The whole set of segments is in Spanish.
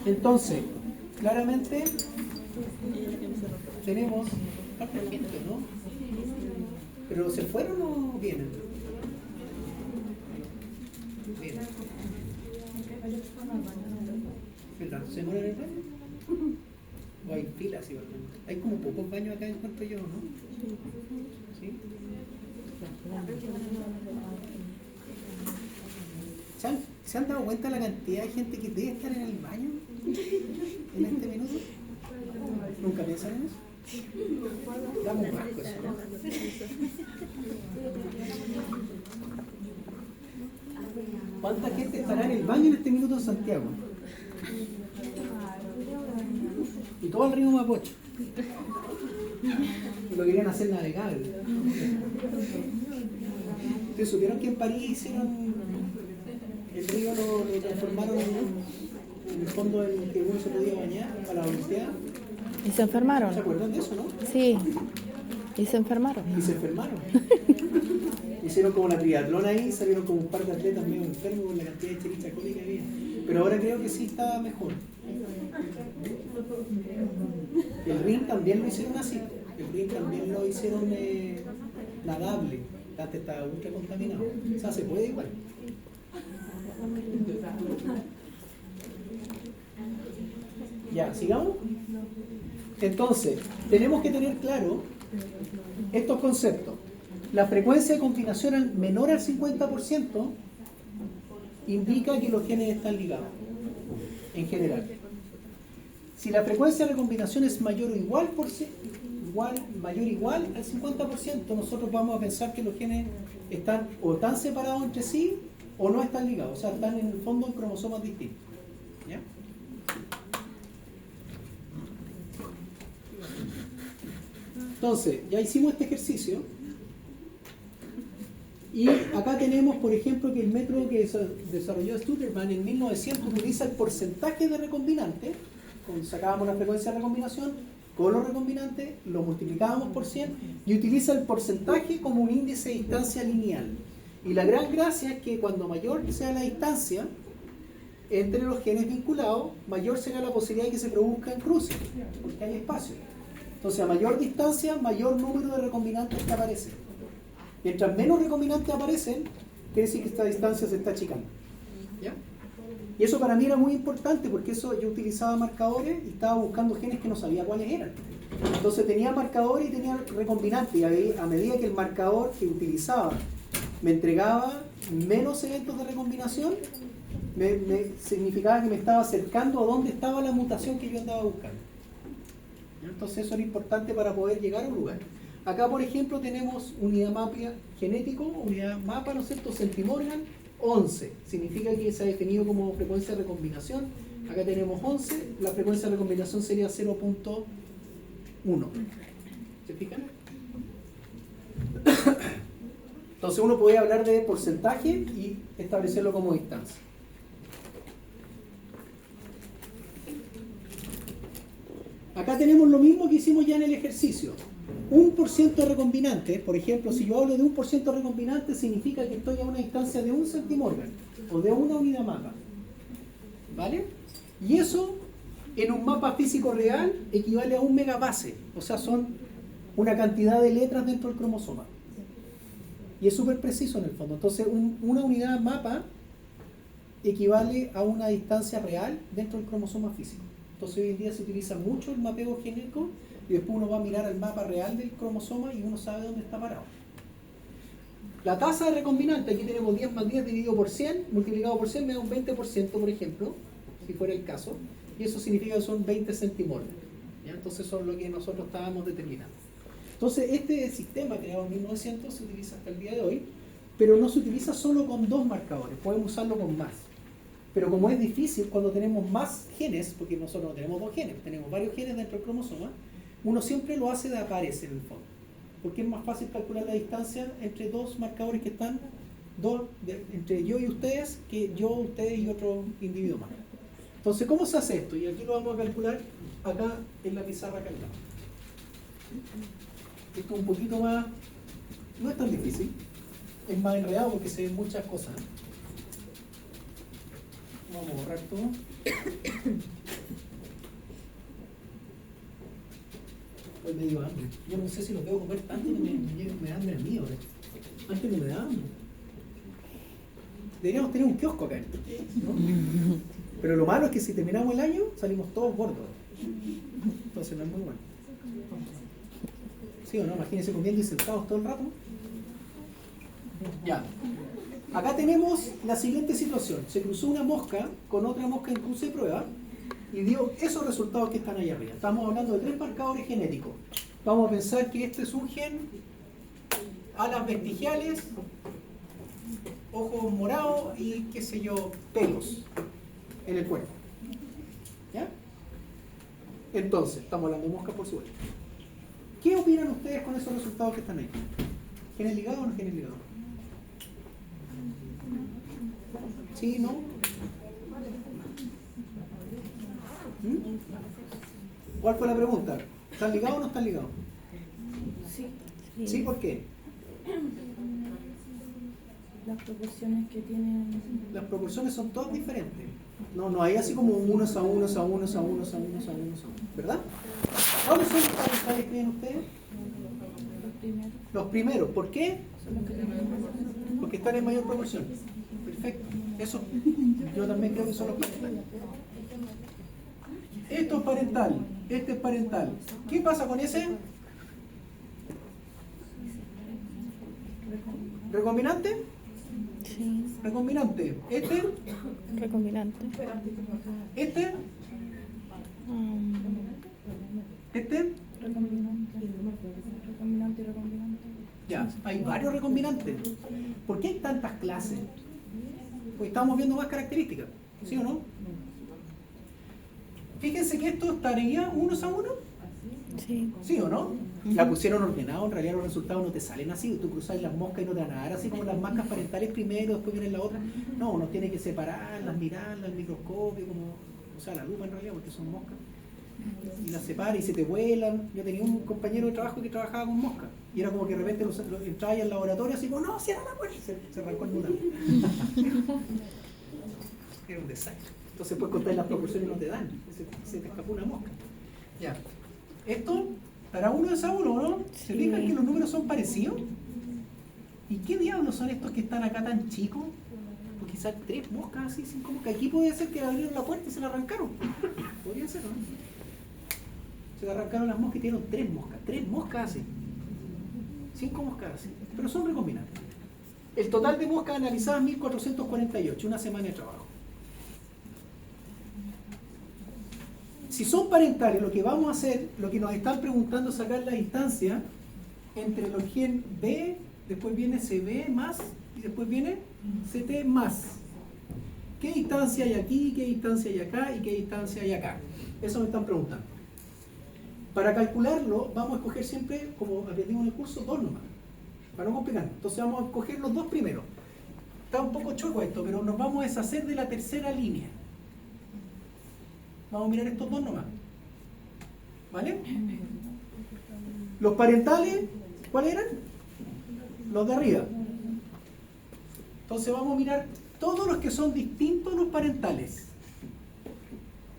Entonces, claramente tenemos harta gente, ¿no? Pero ¿se fueron o vienen? Vienen. ¿Verdad? ¿Se mueren en el baño? ¿O hay filas igualmente? Hay como pocos baños acá encuentro yo, ¿no? ¿Sí? ¿Se han dado cuenta de la cantidad de gente que debe estar en el baño en este minuto? ¿Nunca piensan en eso? Damos asco eso, ¿no? ¿Cuánta gente estará en el baño en este minuto en Santiago? Y todo el río Mapocho. Y lo querían hacer navegable. ¿Ustedes supieron que en París hicieron el río, lo transformaron en el fondo en el que uno se podía bañar para la Olimpiada? ¿Y se enfermaron? ¿Se acuerdan de eso, no? Sí. ¿Y se enfermaron? Y se enfermaron. Hicieron como la triatlón ahí, salieron como un par de atletas medio enfermos con la cantidad de chirichacoli que había. Pero ahora creo que sí está mejor. El ring también lo hicieron así. El ring también lo hicieron nadable. Antes estaba ultra contaminado. O sea, se puede igual. Ya, sigamos. Entonces, tenemos que tener claro estos conceptos. La frecuencia de combinación menor al 50% indica que los genes están ligados, en general. Si la frecuencia de recombinación es mayor o igual al 50%, nosotros vamos a pensar que los genes están o tan separados entre sí o no están ligados, o sea, están en el fondo en cromosomas distintos. ¿Ya? Entonces, ya hicimos este ejercicio y acá tenemos, por ejemplo, que el método que desarrolló Studerman en 1900 utiliza el porcentaje de recombinantes. Sacábamos la frecuencia de recombinación con los recombinantes, lo multiplicábamos por 100 y utiliza el porcentaje como un índice de distancia lineal. Y la gran gracia es que cuando mayor sea la distancia entre los genes vinculados, mayor será la posibilidad de que se produzcan cruces, porque hay espacio. Entonces, a mayor distancia, mayor número de recombinantes que aparecen. Mientras menos recombinantes aparecen, quiere decir que esta distancia se está achicando. ¿Ya? Y eso para mí era muy importante porque eso yo utilizaba marcadores y estaba buscando genes que no sabía cuáles eran. Entonces tenía marcadores y tenía recombinantes y a medida que el marcador que utilizaba me entregaba menos eventos de recombinación, significaba que me estaba acercando a dónde estaba la mutación que yo andaba buscando. Entonces eso era importante para poder llegar a un lugar. Acá, por ejemplo, tenemos unidad mapa genético, unidad mapa, ¿no es cierto? Centimorgan, 11. Significa que se ha definido como frecuencia de recombinación. Acá tenemos 11, la frecuencia de recombinación sería 0.1. ¿Se fijan? Entonces uno puede hablar de porcentaje y establecerlo como distancia. Acá tenemos lo mismo que hicimos ya en el ejercicio. 1% de recombinantes, por ejemplo, si yo hablo de 1% de recombinantes, significa que estoy a una distancia de 1 centimorgan o de una unidad mapa. ¿Vale? Y eso en un mapa físico real equivale a 1 megabase, o sea, son una cantidad de letras dentro del cromosoma. Y es súper preciso en el fondo. Entonces, una unidad mapa equivale a una distancia real dentro del cromosoma físico. Entonces, hoy en día se utiliza mucho el mapeo genético y después uno va a mirar al mapa real del cromosoma y uno sabe dónde está parado. La tasa de recombinante, aquí tenemos 10 más 10 dividido por 100, multiplicado por 100 me da un 20%, por ejemplo, si fuera el caso, y eso significa que son 20 centimorgan. ¿Ya? Entonces, son lo que nosotros estábamos determinando. Entonces, este sistema creado en 1900 se utiliza hasta el día de hoy, pero no se utiliza solo con 2 marcadores, podemos usarlo con más. Pero como es difícil cuando tenemos más genes, porque nosotros no tenemos 2 genes, tenemos varios genes dentro del cromosoma, uno siempre lo hace de aparecer en el fondo. Porque es más fácil calcular la distancia entre 2 marcadores que están, entre yo y ustedes, que yo, ustedes y otro individuo más. Entonces, ¿cómo se hace esto? Y aquí lo vamos a calcular acá en la pizarra acá al lado. Esto es un poquito más, no es tan difícil, es más enredado porque se ven muchas cosas. Vamos a borrar todo. Hoy me dio hambre. Yo no sé si lo debo comer tanto que me da hambre a mí ahora. Antes no me da hambre. Deberíamos tener un kiosco acá, ¿no? Pero lo malo es que si terminamos el año salimos todos gordos. Entonces no es muy bueno. ¿Sí o no? Imagínense comiendo y sentados todo el rato. Ya. Acá tenemos la siguiente situación. Se cruzó una mosca con otra mosca en cruce de prueba y dio esos resultados que están ahí arriba. Estamos hablando de 3 marcadores genéticos. Vamos a pensar que este es un gen, alas vestigiales, ojos morados y qué sé yo, pelos en el cuerpo. ¿Ya? Entonces, estamos hablando de mosca por supuesto. ¿Qué opinan ustedes con esos resultados que están ahí? ¿Genes ligados o no genes ligados? ¿Sí? ¿No? ¿Cuál fue la pregunta? ¿Están ligados o no están ligados? Sí. ¿Sí? ¿Por qué? Las proporciones que tienen. Las proporciones son todas diferentes. No hay así como unos a unos a unos a unos a unos a unos a unos. ¿Verdad? ¿Cuáles son los parentales que creen ustedes? Los primeros. Los primeros. ¿Por qué? Son los que tienen. Porque están en mayor proporción. Perfecto. Eso yo también creo que son los parentales. Esto es parental. Este es parental. ¿Qué pasa con ese? ¿Recombinante? Sí. Recombinante. ¿Este? Recombinante. ¿Este? Um, ¿Este? Recombinante. Recombinante y recombinante. Ya, hay varios recombinantes. ¿Por qué hay tantas clases? Pues estamos viendo más características, ¿sí o no? Fíjense que esto estaría unos a uno, sí. ¿sí o no? La pusieron ordenado, en realidad los resultados no te salen así, tú cruzas las moscas y no te van a dar así como las marcas parentales primero, después viene la otra. No, uno tiene que separarlas, mirarlas al microscopio, como, o sea, la lupa en realidad, porque son moscas. Y las separa y se te vuelan. Yo tenía un compañero de trabajo que trabajaba con moscas y era como que de repente los entraba ahí al laboratorio así como, no, cierra la puerta, se arrancó el mundo. Era un desastre. Entonces puedes contar las proporciones y no te dan, se te escapó una mosca. Ya. Esto, para uno es a uno, ¿no? ¿Se Sí. fijan que los números son parecidos? ¿Y qué diablos son estos que están acá tan chicos? Pues quizás 3 moscas así, 5 moscas. Aquí puede ser que le abrieron la puerta y se la arrancaron. Podría ser, ¿no? Se le arrancaron las moscas y tienen 3 moscas. 3 moscas así. 5 moscas así. Pero son recombinantes. El total de moscas analizadas 1448, una semana de trabajo. Si son parentales, lo que vamos a hacer, lo que nos están preguntando es sacar la distancia entre los gen B, después viene CB más y después viene CT más. ¿Qué distancia hay aquí, qué distancia hay acá y qué distancia hay acá? Eso me están preguntando. Para calcularlo, vamos a escoger siempre, como aprendimos en el curso, 2 nomás, para no complicarnos. Entonces vamos a escoger los 2 primeros. Está un poco choco esto, pero nos vamos a deshacer de la tercera línea. Vamos a mirar estos 2 nomás. ¿Vale? Los parentales, ¿cuáles eran? Los de arriba. Entonces vamos a mirar todos los que son distintos a los parentales.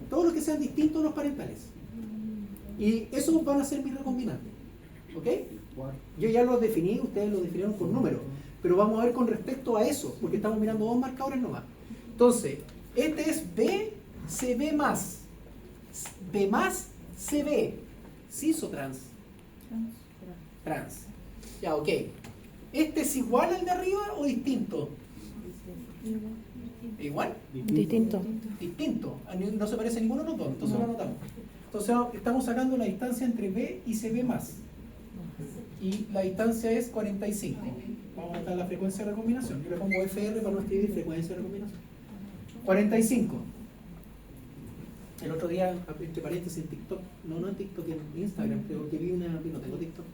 Todos los que sean distintos a los parentales. Y esos van a ser mis recombinantes. ¿Ok? Yo ya los definí, ustedes los definieron con números. Pero vamos a ver con respecto a eso, porque estamos mirando 2 marcadores nomás. Entonces, este es BCB más. B más CB. ¿Cis o trans? Trans. Ya, ok. ¿Este es igual al de arriba o distinto? ¿Igual? Distinto. Distinto. No se parece a ninguno de los dos, entonces lo anotamos. Entonces estamos sacando la distancia entre B y CB más. Y la distancia es 45. Vamos a anotar la frecuencia de recombinación. Yo le pongo FR para no escribir frecuencia de recombinación. 45. El otro día, entre paréntesis, en TikTok, no en TikTok, en Instagram, creo que no tengo TikTok,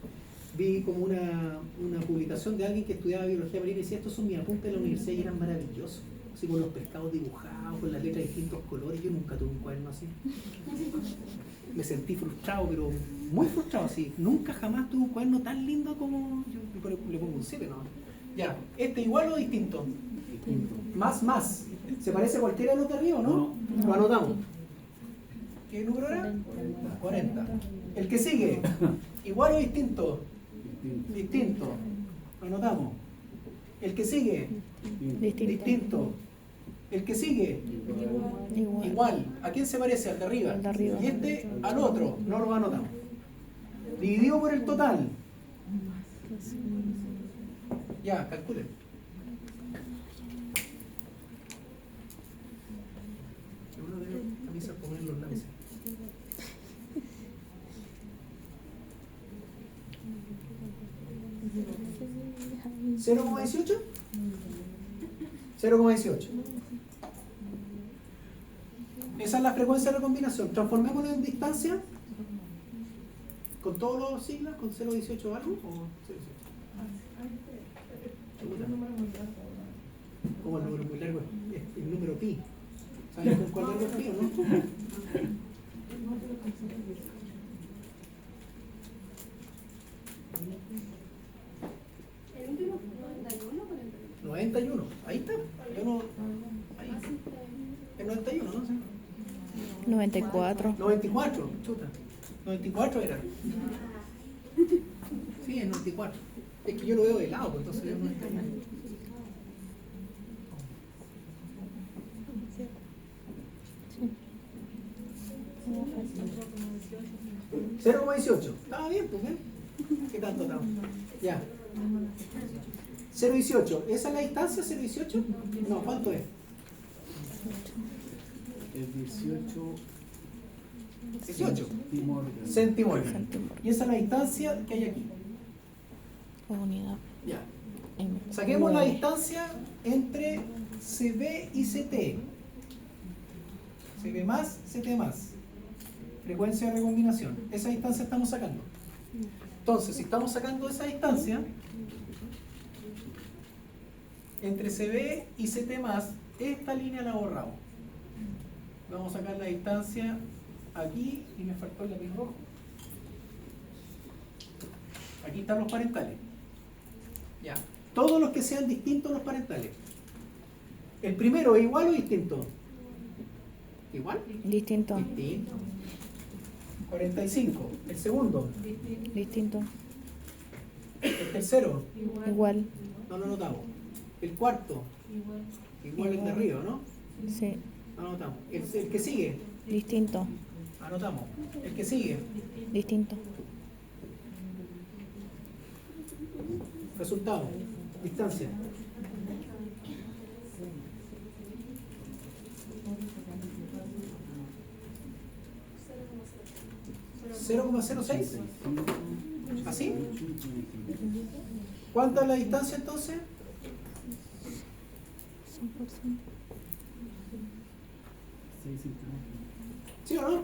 vi como una publicación de alguien que estudiaba biología marina y decía, estos son mis apuntes de la universidad y eran maravillosos. Así con los pescados dibujados, con las letras de distintos colores. Yo nunca tuve un cuaderno así. Me sentí frustrado, pero muy frustrado, así. Nunca jamás tuve un cuaderno tan lindo como... Yo le pongo un 7, ¿no? Ya, ¿este igual o distinto? Distinto. Más. ¿Se parece a cualquiera de los de arriba o no? No. Lo anotamos. ¿Qué número era? 40. El que sigue, igual o distinto. Distinto. Lo anotamos. El que sigue, Distinto. distinto. El que sigue, Igual. igual. ¿A quién se parece? Al de arriba. Al de arriba. Y este al otro. No lo anotamos. Dividido por el total. Ya, calculen. Uno debe camisa poner los lápices. ¿0,18? 0,18. Esa es la frecuencia de recombinación. Transformémoslo en distancia con todos los siglas, con 0,18 algo o 0,18. Como el número muy largo es el número pi. ¿Sabes con cuál largo es pi o no? El último 91 o 41. 91. Ahí está. Yo no. Ahí. El 91, ¿no? Sí. 94. 94. Chuta. 94 era. Sí, es 94. Es que yo lo veo de lado, pues entonces yo no estoy. 0,18. Estaba bien, pues, ¿eh? ¿Qué tanto estaba? Ya. 0,18. ¿Esa es la distancia, 0,18? No, ¿cuánto es? El 18 18. Timor. Centimorgan. Centimorgan. Y esa es la distancia que hay aquí. Unidad. Ya. En- Saquemos la 9. distancia entre CB y CT. CB más, CT más. Frecuencia de recombinación. Esa distancia estamos sacando. Entonces, si estamos sacando esa distancia entre CB y CT más, esta línea la borramos. Vamos a sacar la distancia aquí y me faltó el lápiz rojo. Aquí están los parentales. Ya. Todos los que sean distintos los parentales. ¿El primero es igual o distinto? ¿Igual? Distinto. Distinto. 45. El segundo. Distinto. El tercero. Igual. No lo notamos. El cuarto. Igual el de arriba, ¿no? Sí. No anotamos. El que sigue. Distinto. Anotamos. El que sigue. Distinto. Resultado. Distancia. ¿0,06? ¿Así? ¿Cuánta es la distancia entonces? 100%. 6 centímetros. ¿Sí o no?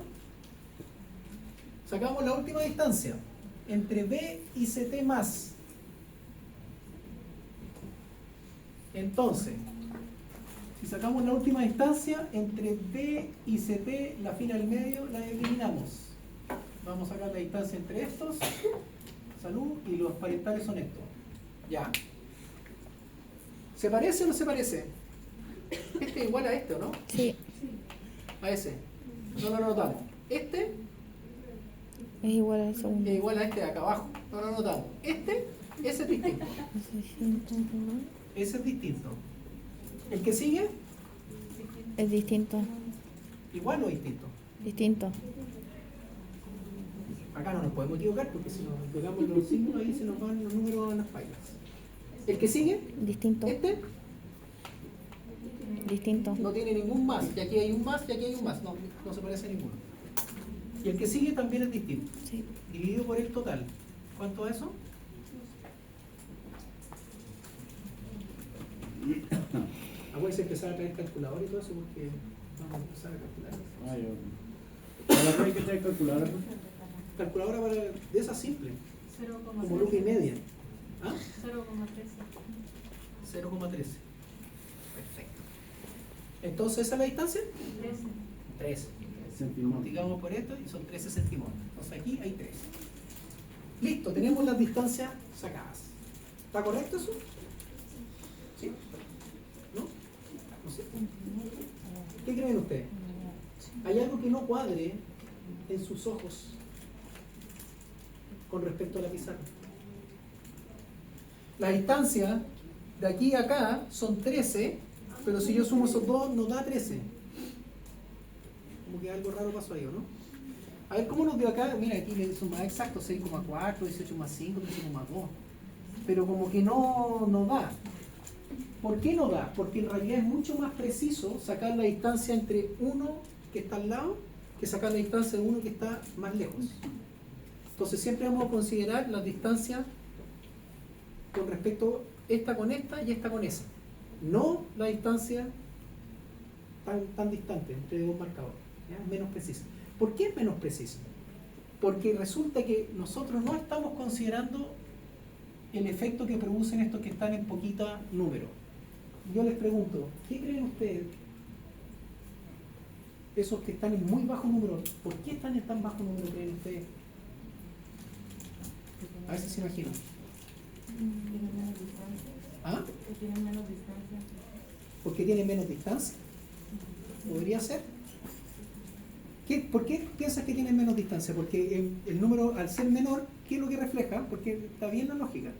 Sacamos la última distancia entre B y CT más. Entonces, si sacamos la última distancia entre B y CT, la fila al medio la eliminamos. Vamos a sacar la distancia entre estos, salud, y los parentales son estos. Ya. ¿Se parece o no se parece? Este es igual a este, ¿o no? Sí. A ese. No lo anotamos. Este Es igual al segundo. es igual a este de acá abajo. No lo anotamos. Ese es distinto. Ese es distinto. ¿El que sigue? Es distinto. ¿Igual o distinto? Distinto. Acá no nos podemos equivocar porque si nos pegamos los símbolos ahí se nos van los números a las páginas. ¿El que sigue? Distinto. Este Distinto. no tiene ningún más. Y aquí hay un más y aquí hay un más. No, no se parece a ninguno. Y el que sigue también es distinto. Sí. Dividido por el total. ¿Cuánto es eso? Acuérdense empezar a traer calculador y todo eso porque vamos a empezar a calcular. Ah, ya. ¿Para qué hay que traer calculadora? Calculadora para, de esas simple, como luz y media. ¿Ah? 0,13. Perfecto. Entonces, ¿esa es la distancia? 13. Centímetros. Multiplicamos por esto y son 13 centímetros. Entonces aquí hay 13. Listo, tenemos las distancias sacadas. ¿Está correcto eso? ¿Sí? ¿No? No sé. ¿Qué creen ustedes? ¿Hay algo que no cuadre en sus ojos con respecto a la pizarra? La distancia de aquí a acá son 13, pero si yo sumo esos dos nos da 13. Como que algo raro pasó ahí, ¿o no? A ver, ¿cómo nos dio acá? Mira, aquí son más exactos, 6,4, 18 más 5, 13,2. Pero como que no da. ¿Por qué no da? Porque en realidad es mucho más preciso sacar la distancia entre uno que está al lado que sacar la distancia de uno que está más lejos. Entonces siempre vamos a considerar las distancias con respecto esta con esta y esta con esa. No la distancia tan distante entre dos marcadores, ¿ya? Menos precisa. ¿Por qué es menos precisa? Porque resulta que nosotros no estamos considerando el efecto que producen estos que están en poquita número. Yo les pregunto, ¿qué creen ustedes? Esos que están en muy bajo número, ¿por qué están en tan bajo número, creen ustedes? A ver si se imaginan. Tienen menos distancia. ¿Ah? Que tienen menos distancia. ¿Porque tienen menos distancia? ¿Podría ser? ¿Por qué piensas que tienen menos distancia? Porque el número, al ser menor, ¿qué es lo que refleja? Porque está bien la lógica.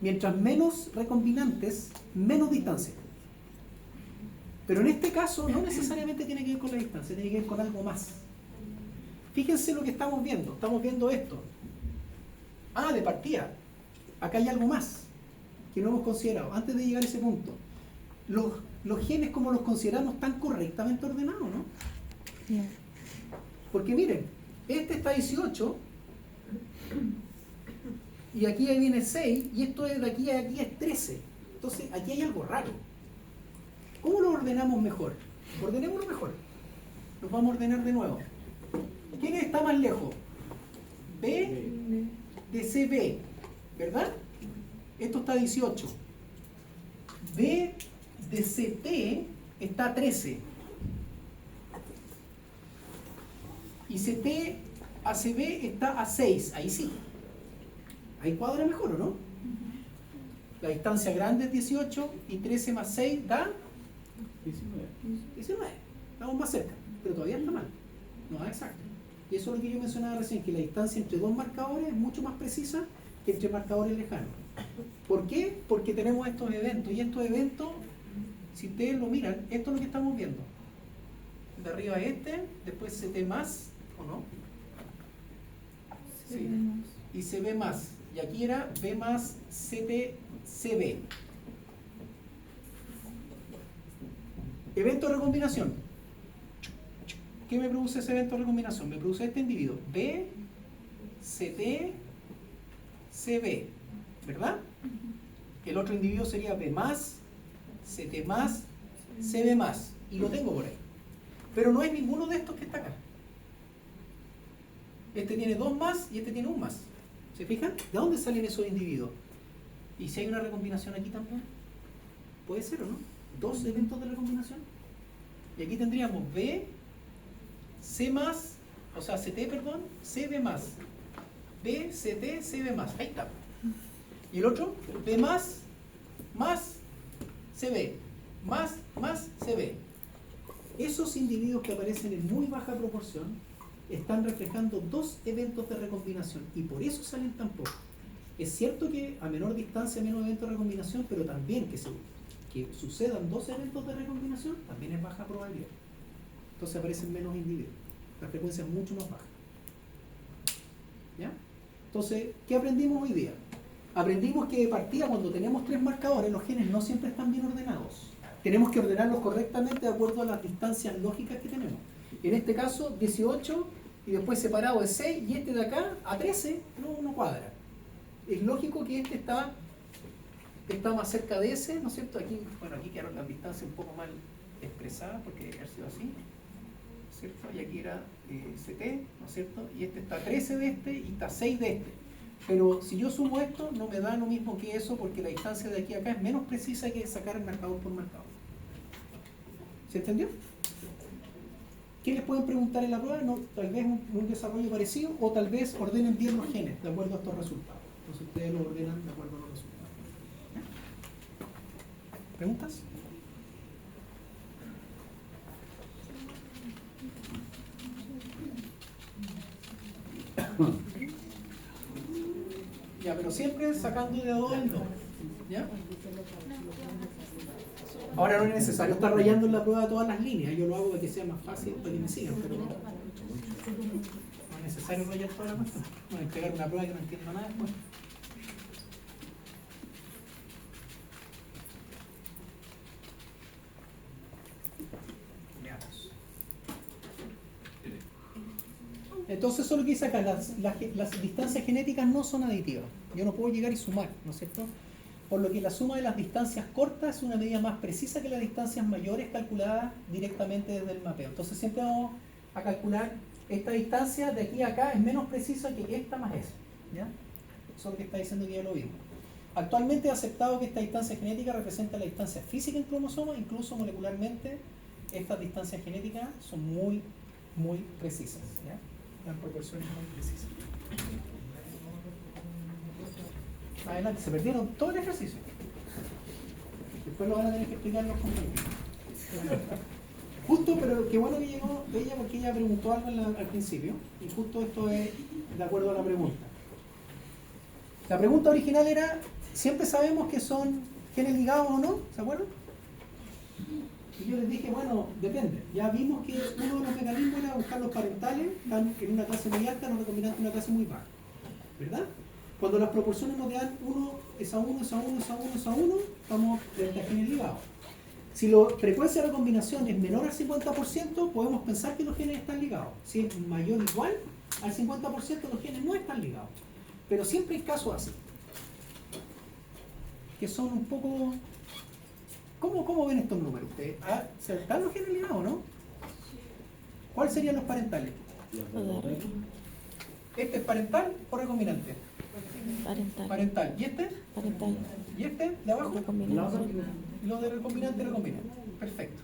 Mientras menos recombinantes, menos distancia. Pero en este caso no necesariamente tiene que ver con la distancia, tiene que ver con algo más. Fíjense lo que estamos viendo. Estamos viendo esto. Ah, de partida. Acá hay algo más que no hemos considerado. Antes de llegar a ese punto, los genes, como los consideramos, están correctamente ordenados, ¿no? No. Porque miren, este está 18 y aquí viene 6 y esto de aquí a aquí es 13. Entonces aquí hay algo raro. ¿Cómo lo ordenamos mejor? Ordenémoslo mejor. Nos vamos a ordenar de nuevo. ¿Quién está más lejos? B de CB, ¿verdad? Esto está 18. B de CT está 13. Y CT a CB está a 6. Ahí sí. Ahí cuadra mejor, ¿o no? La distancia grande es 18 y 13 más 6 da 19. Estamos más cerca, pero todavía está mal. No da exacto. Y eso es lo que yo mencionaba recién, que la distancia entre dos marcadores es mucho más precisa que entre marcadores lejanos. ¿Por qué? Porque tenemos estos eventos. Y estos eventos, si ustedes lo miran, esto es lo que estamos viendo. De arriba este, después CT más, ¿o no? Sí. Y CB más. Y aquí era B más CT CB. Evento de recombinación. ¿Qué me produce ese evento de recombinación? Me produce este individuo. B, CT, CB. ¿Verdad? El otro individuo sería B más, CT más, CB más. Y lo tengo por ahí. Pero no es ninguno de estos que está acá. Este tiene 2 más y este tiene 1 más. ¿Se fijan? ¿De dónde salen esos individuos? ¿Y si hay una recombinación aquí también? Puede ser, ¿o no? 2 eventos de recombinación. Y aquí tendríamos B, C más, o sea, CT, perdón, CB más. B, CT, CB más. Ahí está. Y el otro, B más CB. Más CB. Esos individuos que aparecen en muy baja proporción están reflejando 2 eventos de recombinación y por eso salen tan pocos. Es cierto que a menor distancia menos eventos de recombinación, pero también que sucedan 2 eventos de recombinación también es baja probabilidad. Entonces aparecen menos individuos. La frecuencia es mucho más baja. ¿Ya? Entonces, ¿qué aprendimos hoy día? Aprendimos que de partida, cuando tenemos 3 marcadores, los genes no siempre están bien ordenados. Tenemos que ordenarlos correctamente de acuerdo a las distancias lógicas que tenemos. En este caso, 18 y después separado de 6 y este de acá a 13 no cuadra. Es lógico que este está más cerca de ese, ¿no es cierto? Aquí quedaron las distancias un poco mal expresadas porque debe haber sido así, ¿no es cierto? Y aquí era CT, ¿no es cierto? Y este está 13 de este y está 6 de este. Pero si yo sumo esto, no me da lo mismo que eso porque la distancia de aquí a acá es menos precisa que sacar el marcador por marcador. ¿Se entendió? ¿Qué les pueden preguntar en la prueba? No, tal vez un desarrollo parecido o tal vez ordenen bien los genes de acuerdo a estos resultados. Entonces ustedes lo ordenan de acuerdo a los resultados. ¿Ya? ¿Preguntas? Ya, pero siempre sacando de 2 en 2. ¿Ya? Ahora no es necesario estar rayando en la prueba todas las líneas, yo lo hago para que sea más fácil para que me sigan, pero no es necesario rayar toda la cuestión. No entregar una prueba que no entiendo nada después. Veamos. Entonces eso es lo que dice acá, las distancias genéticas no son aditivas. Yo no puedo llegar y sumar, ¿no es cierto? Por lo que la suma de las distancias cortas es una medida más precisa que las distancias mayores calculadas directamente desde el mapeo. Entonces siempre vamos a calcular esta distancia de aquí a acá es menos precisa que esta más esa. ¿Ya? Eso es lo que está diciendo que ya lo vimos. Actualmente he aceptado que esta distancia genética representa la distancia física en cromosomas, incluso molecularmente estas distancias genéticas son muy precisas. ¿Ya? Dan proporciones muy precisas. Adelante, se perdieron todo el ejercicio. Después lo van a tener que explicar los compañeros. Justo, pero qué bueno que llegó ella porque ella preguntó algo al principio y justo esto es de acuerdo a la pregunta. La pregunta original era, ¿siempre sabemos que son genes ligados o no? ¿Se acuerdan? Y yo les dije, bueno, depende. Ya vimos que uno de los mecanismos era buscar los parentales, están en una clase muy alta, los recombinantes en una clase muy baja. ¿Verdad? Cuando las proporciones nos dan 1 es a 1, es a 1, es a 1, es a 1, estamos frente a genes ligados. Si la frecuencia de recombinación es menor al 50%, podemos pensar que los genes están ligados. Si es mayor o igual al 50%, los genes no están ligados. Pero siempre hay casos así, que son un poco... ¿Cómo ven estos números ustedes? ¿Están los genes ligados o no? ¿Cuáles serían los parentales? ¿Este es parental o recombinante? Parental. ¿Y este? Parental. ¿Y este de abajo? Recombinante. Lo de recombinante, recombinante. Perfecto.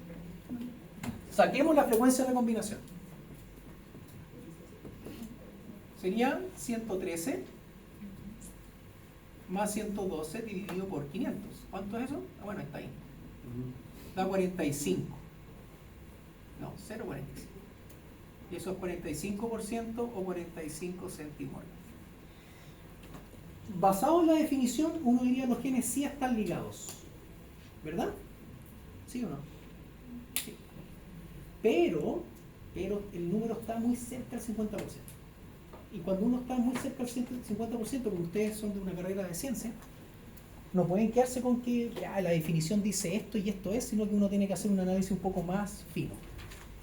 Saquemos la frecuencia de recombinación. Sería 113 más 112 dividido por 500. ¿Cuánto es eso? Ah, bueno, está ahí. Da 45. No, 0,45. Y eso es 45% o 45 centimol. Basado en la definición, uno diría los genes sí están ligados. ¿Verdad? ¿Sí o no? Sí. Pero el número está muy cerca del 50%. Y cuando uno está muy cerca del 50%, como ustedes son de una carrera de ciencia, no pueden quedarse con que ya, la definición dice esto y esto es, sino que uno tiene que hacer un análisis un poco más fino.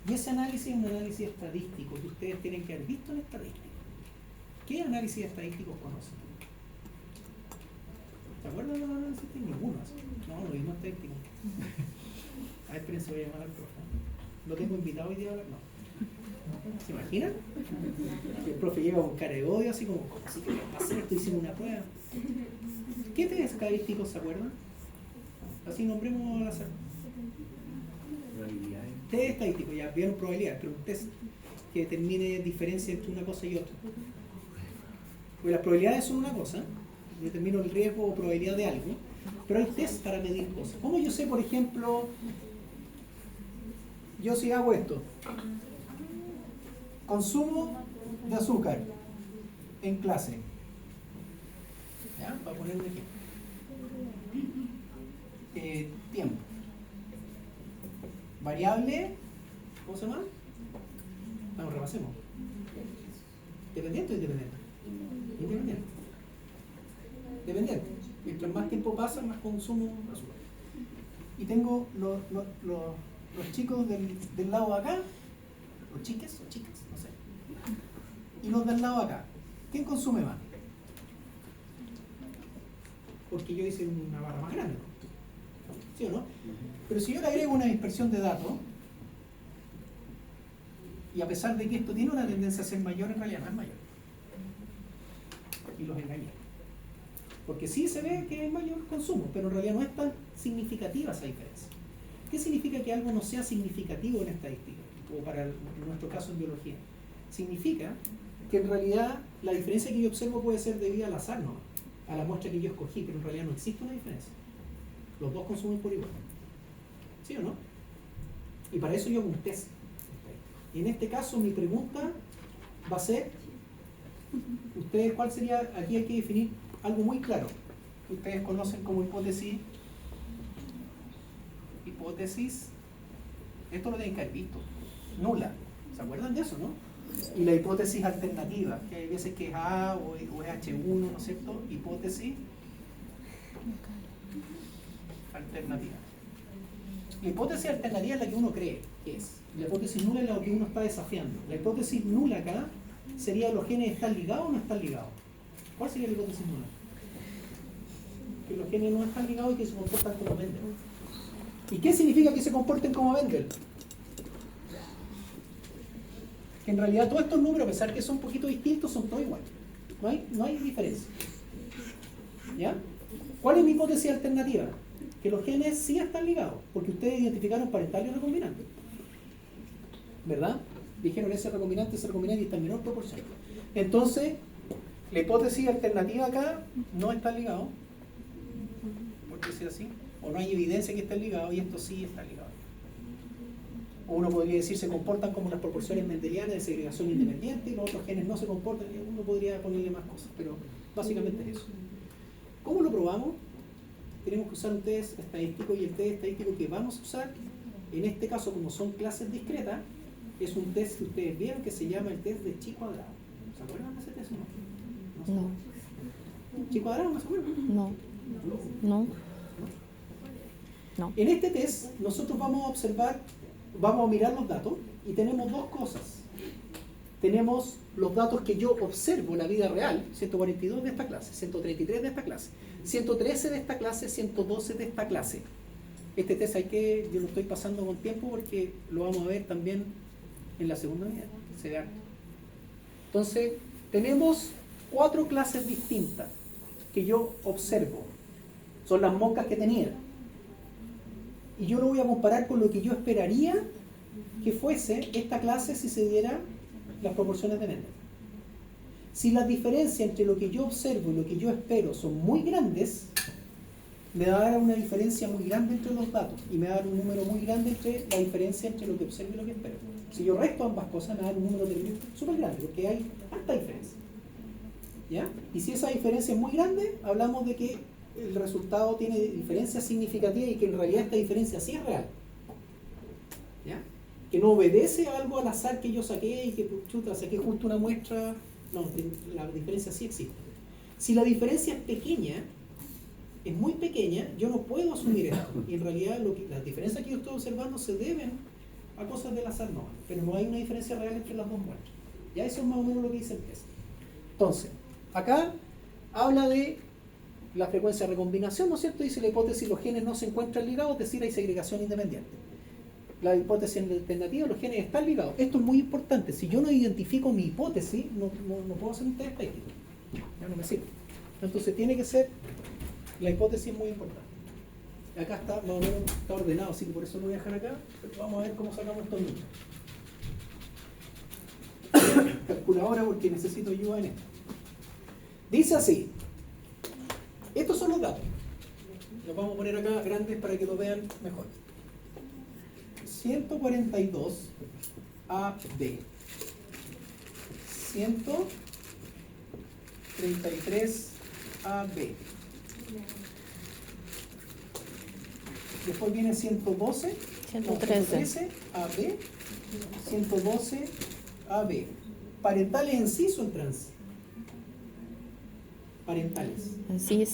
Y ese análisis es un análisis estadístico que ustedes tienen que haber visto en estadística. ¿Qué análisis estadísticos conocen? ¿Se acuerdan de los análisis? Ninguno. No, lo mismo estadístico. A ver, espérense, voy a llamar al profe. ¿Lo tengo invitado hoy día a hablar? No. ¿Se imaginan? El profe llega con cara de odio, así como, así que va a hacer esto, hicimos una prueba. ¿Qué test estadísticos se acuerdan? Así nombremos al azar. Test estadístico, ya vieron probabilidades, pero un test que determine diferencia entre una cosa y otra. Porque las probabilidades son una cosa, determino el riesgo o probabilidad de algo, pero hay test para medir cosas. ¿Cómo yo sé, por ejemplo, yo si hago esto? Consumo de azúcar en clase. ¿Ya? Para poner un ejemplo. Tiempo. Variable, ¿cómo se llama? Vamos, repasemos. ¿Dependiente o independiente? Independiente. Dependiente. Mientras más tiempo pasa, más consumo de azúcar. Y tengo los chicos del lado de acá, los chiques o chicas, no sé. Y los del lado de acá. ¿Quién consume más? Porque yo hice una barra más grande, ¿no? ¿Sí o no? Pero si yo le agrego una dispersión de datos, y a pesar de que esto tiene una tendencia a ser mayor, en realidad no es mayor. Y los engañé. Porque sí se ve que hay mayor consumo, pero en realidad no es tan significativa esa diferencia. ¿Qué significa que algo no sea significativo en estadística? O para en nuestro caso en biología. Significa que en realidad la diferencia que yo observo puede ser debida al azar, ¿no? A la muestra que yo escogí, pero en realidad no existe una diferencia. Los dos consumen por igual. ¿Sí o no? Y para eso yo hago un test. Y en este caso mi pregunta va a ser Ustedes, ¿cuál sería? Aquí hay que definir algo muy claro. Ustedes conocen como hipótesis. Hipótesis. Esto lo tienen que haber visto. Nula. ¿Se acuerdan de eso, no? Y la hipótesis alternativa, que hay veces que es A o es H1, ¿no es cierto? Hipótesis alternativa. La hipótesis alternativa es la que uno cree que es. La hipótesis nula es la que uno está desafiando. La hipótesis nula acá sería: ¿los genes están ligados o no están ligados? ¿Cuál sería la hipótesis nula? Que los genes no están ligados y que se comportan como Mendel. ¿Y qué significa que se comporten como Mendel? Que en realidad todos estos números, a pesar que son un poquito distintos, son todos iguales. No hay diferencia. ¿Ya? ¿Cuál es mi hipótesis alternativa? Que los genes sí están ligados, porque ustedes identificaron parental y recombinante. ¿Verdad? Dijeron ese recombinante y está en menor proporción. Entonces, la hipótesis alternativa acá no está ligado, porque sea así, o no hay evidencia que estén ligados, y esto sí está ligado. O uno podría decir se comportan como las proporciones mendelianas de segregación independiente, y los otros genes no se comportan, y uno podría ponerle más cosas, pero básicamente es eso. ¿Cómo lo probamos? Tenemos que usar un test estadístico, y el test estadístico que vamos a usar, en este caso como son clases discretas, es un test que ustedes vieron que se llama el test de chi cuadrado. ¿Se acuerdan de ese test? No. ¿Chi cuadrado no se acuerdan? No. No. No. En este test nosotros vamos a observar, vamos a mirar los datos, y tenemos dos cosas. Tenemos los datos que yo observo en la vida real, 142 de esta clase, 133 de esta clase, 113 de esta clase, 112 de esta clase. Este test yo lo estoy pasando con tiempo porque lo vamos a ver también en la segunda unidad. Se ve harto. Entonces, tenemos 4 clases distintas que yo observo. Son las moscas que tenía. Y yo lo voy a comparar con lo que yo esperaría que fuese esta clase si se diera las proporciones de Mendel. Si las diferencias entre lo que yo observo y lo que yo espero son muy grandes, me va a dar una diferencia muy grande entre los datos, y me va a dar un número muy grande entre la diferencia entre lo que observo y lo que espero. Si yo resto ambas cosas, me va a dar un número súper grande, porque hay tanta diferencia. ¿Ya? Y si esa diferencia es muy grande, hablamos de que el resultado tiene diferencias significativas y que en realidad esta diferencia sí es real. ¿Ya? Que no obedece a algo al azar que yo saqué y que chuta, saqué justo una muestra. No, la diferencia sí existe. Si la diferencia es pequeña, es muy pequeña, yo no puedo asumir esto. Y en realidad las diferencias que yo estoy observando se deben a cosas del azar, no. Pero no hay una diferencia real entre las dos muestras. Ya eso es más o menos lo que dice el test. Entonces, acá habla de la frecuencia de recombinación, ¿no es cierto? Dice la hipótesis: los genes no se encuentran ligados, es decir, hay segregación independiente. La hipótesis alternativa: los genes están ligados. Esto es muy importante. Si yo no identifico mi hipótesis, no puedo hacer un test estadístico. Ya no me sirve. Entonces tiene que ser, la hipótesis muy importante. Acá está, más o menos está ordenado, así que por eso lo voy a dejar acá. Pero vamos a ver cómo sacamos estos números. Calculadora, porque necesito ayuda en esto. Dice así. Estos son los datos. Los vamos a poner acá grandes para que lo vean mejor. 142 AB, 133 AB, después viene 112, 113 AB, 112 AB. ¿Parentales en cis o en trans? Parentales. Así es.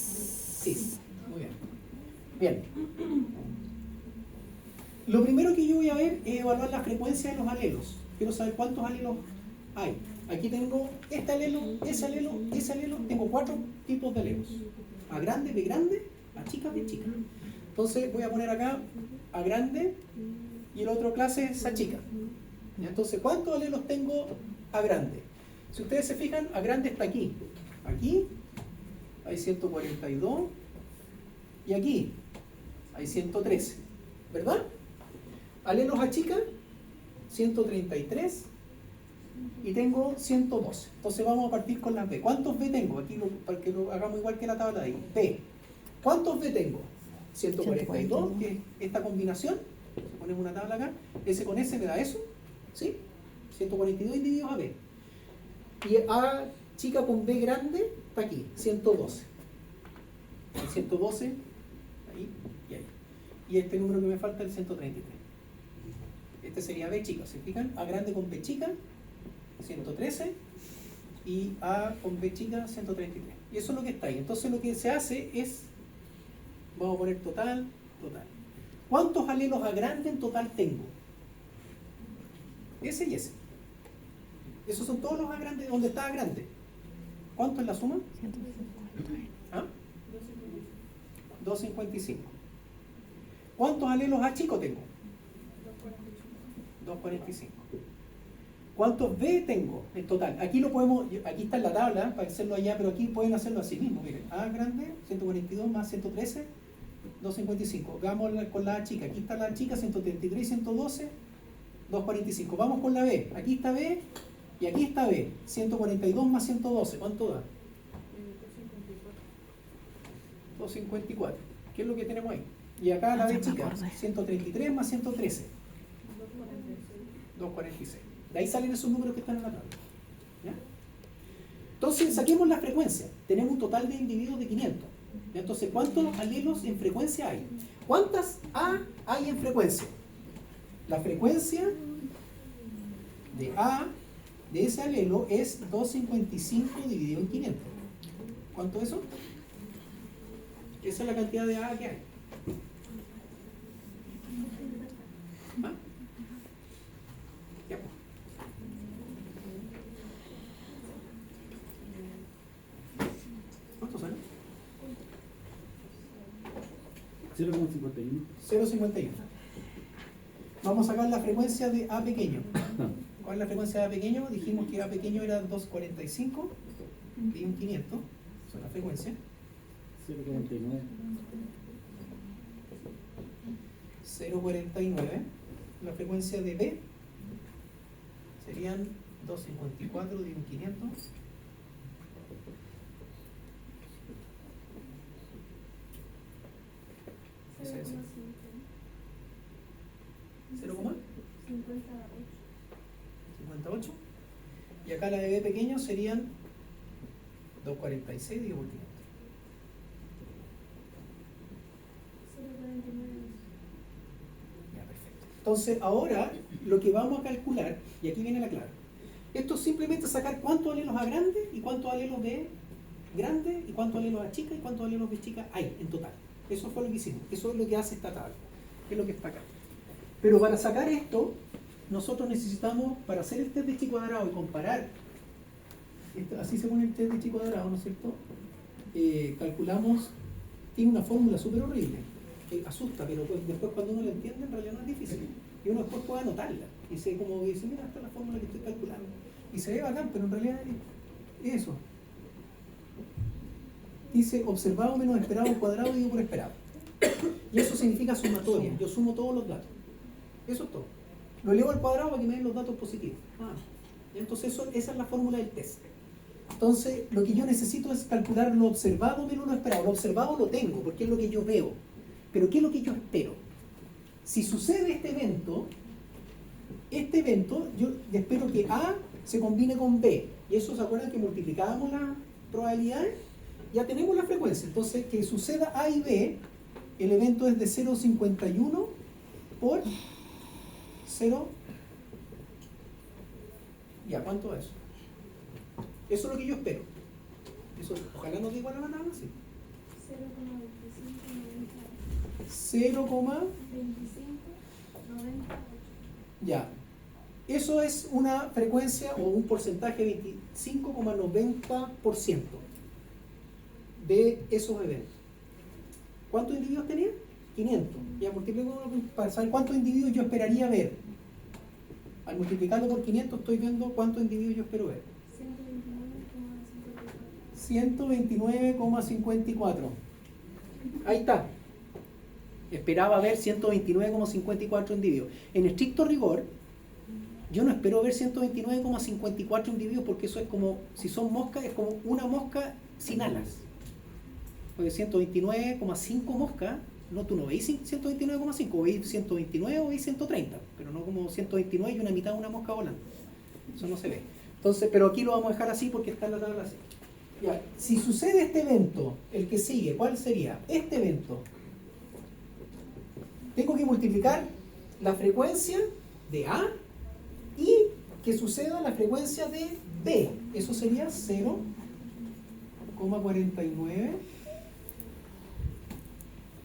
Cis. Muy bien. Bien. Lo primero que yo voy a ver es evaluar la frecuencia de los alelos. Quiero saber cuántos alelos hay. Aquí tengo este alelo, ese alelo, ese alelo. Tengo 4 tipos de alelos. A grande, B grande, A chica, B chica. Entonces voy a poner acá A grande y el otro clase es A chica. Entonces, ¿cuántos alelos tengo A grande? Si ustedes se fijan, A grande está aquí. Aquí hay 142 y aquí hay 113. ¿Verdad? Alelos A chica, 133 y tengo 112. Entonces vamos a partir con las B. ¿Cuántos B tengo? Aquí para que lo hagamos igual que la tabla de ahí. B. ¿Cuántos B tengo? 142, que es esta combinación. Ponemos una tabla acá. S con S me da eso. ¿Sí? 142 divididos a B. Y A chica con B grande está aquí, 112. El 112, ahí y ahí. Y este número que me falta es el 133. Este sería B chica, ¿se fijan? A grande con B chica, 113, y A con B chica, 133. Y eso es lo que está ahí. Entonces lo que se hace es, vamos a poner total. ¿Cuántos alelos A grande en total tengo? Ese y ese. Esos son todos los A grande, donde está A grande. ¿Cuánto es la suma? 150. ¿Ah? 255. ¿Cuántos alelos A chico tengo? 245. ¿Cuántos B tengo en total? Aquí lo podemos, aquí está en la tabla para hacerlo allá, pero aquí pueden hacerlo así mismo. Miren, A grande, 142 más 113, 255. Vamos con la A chica. Aquí está la A chica, 133, 112, 245. Vamos con la B. Aquí está B y aquí está B. 142 más 112. ¿Cuánto da? 254. ¿Qué es lo que tenemos ahí? Y acá la B chica, 133 más 113. 246. De ahí salen esos números que están en la tabla. ¿Ya? Entonces, saquemos la frecuencia. Tenemos un total de individuos de 500. ¿Ya? Entonces, ¿cuántos alelos en frecuencia hay? ¿Cuántas A hay en frecuencia? La frecuencia de A de ese alelo es 255 dividido en 500. ¿Cuánto es eso? Esa es la cantidad de A que hay. ¿Ah? Ya, pues. ¿Cuánto sale? 0,51. 0,51. Vamos a sacar la frecuencia de A pequeño. ¿Cuál es la frecuencia de A pequeño? Dijimos que A pequeño era 245 y un 500. Esa es la frecuencia. 0,49. 0,49. La frecuencia de B serían 254 de un 500. Ese es 0,58. Y acá la de B pequeño serían 246 dividido por 500. Ya, perfecto. Entonces ahora lo que vamos a calcular, y aquí viene la clave, esto es simplemente sacar cuántos alelos A grande y cuántos alelos B grande y cuántos alelos A chica y cuántos alelos B chica hay en total. Eso fue lo que hicimos, eso es lo que hace esta tabla, que es lo que está acá. Pero para sacar esto, nosotros necesitamos, para hacer el test de chi cuadrado y comparar, así se pone el test de chi cuadrado, ¿no es cierto? Calculamos, tiene una fórmula súper horrible, que asusta, pero pues después cuando uno la entiende en realidad no es difícil. Y uno después puede anotarla. Y como dice, mira, esta es la fórmula que estoy calculando. Y se ve bacán, pero en realidad es eso. Dice observado menos esperado al cuadrado dividido por esperado. Y eso significa sumatoria. Yo sumo todos los datos. Eso es todo. Lo elevo al cuadrado para que me den los datos positivos. Entonces esa es la fórmula del test. Entonces lo que yo necesito es calcular lo observado menos lo esperado. Lo observado lo tengo porque es lo que yo veo. Pero ¿qué es lo que yo espero? Si sucede este evento, yo espero que A se combine con B. Y eso, ¿se acuerdan que multiplicábamos las probabilidades? Ya tenemos la frecuencia. Entonces, que suceda A y B, el evento es de 0,51 por 0. Ya, ¿cuánto es eso? Eso es lo que yo espero. Eso, ojalá no te igual a la tabla, sí. 0,2598. Ya. Eso es una frecuencia o un porcentaje de 25,90% de esos eventos. ¿Cuántos individuos tenía? 500. Ya multiplico para saber cuántos individuos yo esperaría ver. Al multiplicarlo por 500 estoy viendo cuántos individuos yo espero ver. 129,54. Ahí está. Esperaba ver 129,54 individuos. En estricto rigor, yo no espero ver 129,54 individuos porque eso es como, si son moscas, es como una mosca sin alas. Porque 129,5 moscas, no, tú no veis 129,5, veis 129 o veis 130, pero no como 129 y una mitad de una mosca volando. Eso no se ve. Entonces, pero aquí lo vamos a dejar así porque está en la tabla así. Ya, si sucede este evento, el que sigue, ¿cuál sería? Este evento. Tengo que multiplicar la frecuencia de A y que suceda la frecuencia de B. Eso sería 0,49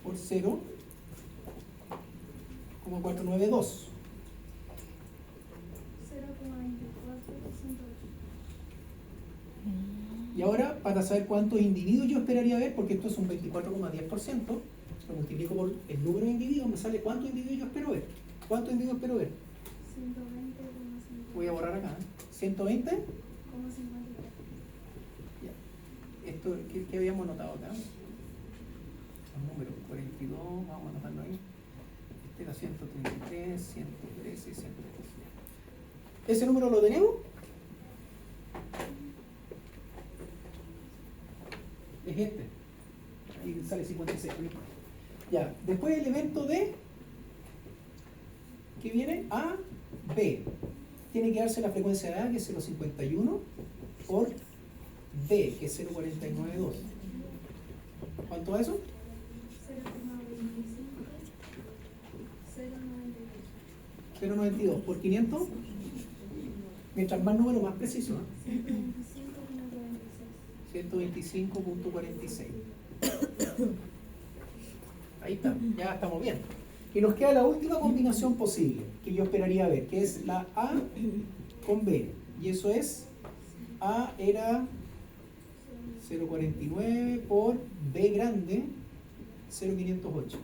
por 0,492. 0,24%. Y ahora, para saber cuántos individuos yo esperaría ver, porque esto es un 24,10%, lo multiplico por el número de individuos, me sale cuántos individuos yo espero ver. ¿Cuántos individuos espero ver? 120,50. Voy a borrar acá. 120. 0,54. Ya. Esto, ¿qué habíamos notado acá? El número 42, vamos a anotarlo ahí. Este era 133, 113, 113. ¿Ese número lo tenemos? Es este. Ahí sale 56. Ya, después el evento de ¿qué viene? A, B. Tiene que darse la frecuencia de A, que es 0,51, por B, que es 0,492. ¿Cuánto es eso? 0,25. 0,92. 0,92 por 500. Mientras más número, más preciso, ¿no? 125,46. 125,46. Ahí está, ya estamos bien. Y nos queda la última combinación posible que yo esperaría ver, que es la A con B. Y eso es, A era 0,49 por B grande, 0,508.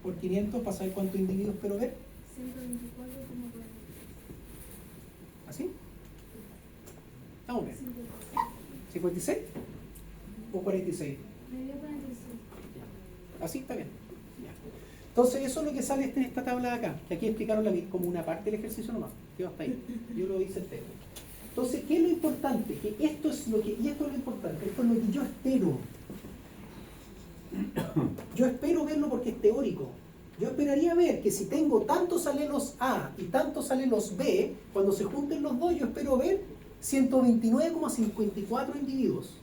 Por 500, para saber cuántos individuos espero ver. 124,46. ¿Así? Estamos bien. ¿56? ¿O 46? Me dio 46. Así está bien. Ya. Entonces eso es lo que sale en esta tabla de acá, que aquí explicaron como una parte del ejercicio nomás. Quedó hasta ahí. Yo lo hice entero. Entonces, ¿qué es lo importante? Que esto es lo que, y esto es lo importante, esto es lo que yo espero. Yo espero verlo porque es teórico. Yo esperaría ver que si tengo tantos alelos A y tantos alelos B, cuando se junten los dos, yo espero ver 129,54 individuos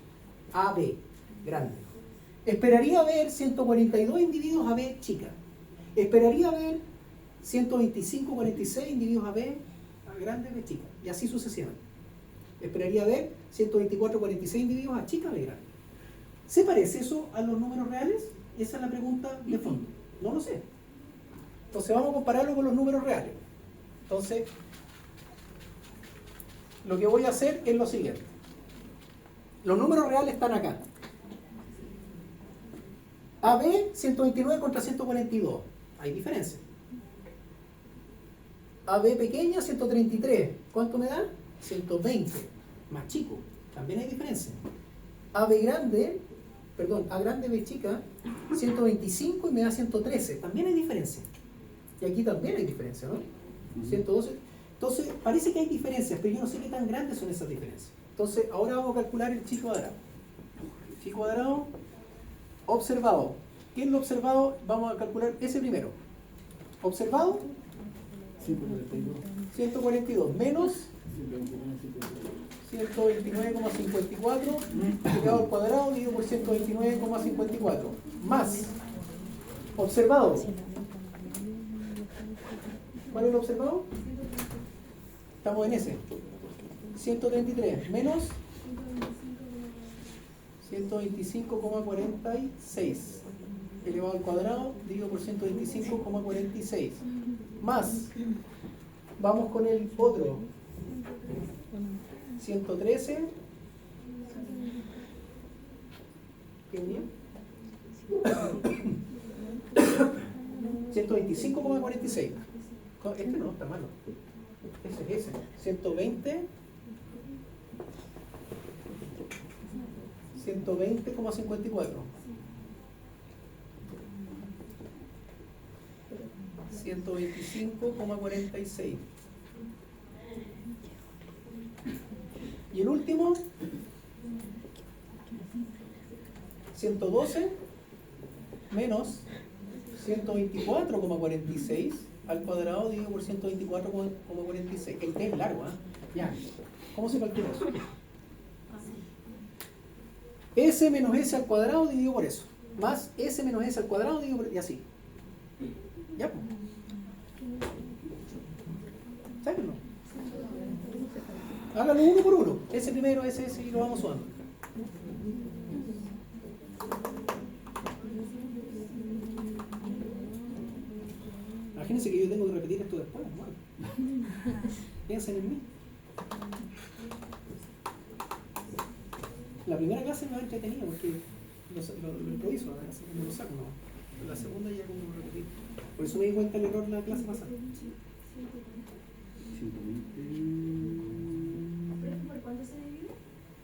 AB, grande. Esperaría ver 142 individuos AB, chica. Esperaría ver 125,46 individuos AB, grande, B, chica. Y así sucesivamente. Esperaría ver 124,46 individuos A, chica, B, grande. ¿Se parece eso a los números reales? Esa es la pregunta de fondo. No lo sé. Entonces vamos a compararlo con los números reales. Entonces, lo que voy a hacer es lo siguiente. Los números reales están acá. AB, 129 contra 142. Hay diferencia. AB pequeña, 133. ¿Cuánto me da? 120. Más chico. También hay diferencia. AB grande, perdón, A grande, B chica, 125 y me da 113. También hay diferencia. Y aquí también hay diferencia, ¿no? 112. Entonces, parece que hay diferencias, pero yo no sé qué tan grandes son esas diferencias. Entonces, ahora vamos a calcular el chi cuadrado. Chi cuadrado observado. ¿Qué es lo observado? Vamos a calcular ese primero. Observado, 142 menos 129,54 elevado al cuadrado dividido por 129,54 más observado. ¿Cuál es el observado? Estamos en ese. 133 menos 125,46 elevado al cuadrado dividido por 125,46 más, vamos con el otro, 113, ¿qué unía? 125,46. Este no, está malo. Ese es ese. 120, 120,54. 125,46. Y el último, 112 menos 124,46 al cuadrado dividido por 124,46. El T es largo, ¿ah? Ya. ¿Cómo se calcula eso? S menos S al cuadrado dividido por eso. Más S menos S al cuadrado dividido por... y así. Ya, pues. Sáquenlo. Háganlo uno por uno. Ese primero, ese y lo vamos sumando. Imagínense que yo tengo que repetir esto después. Bueno. Piensen en mí. La primera clase me va entretenido porque lo improviso, me lo saco, no. La segunda ya como lo repetí. Por eso me di cuenta del error en la clase pasada. ¿Por cuánto se divide?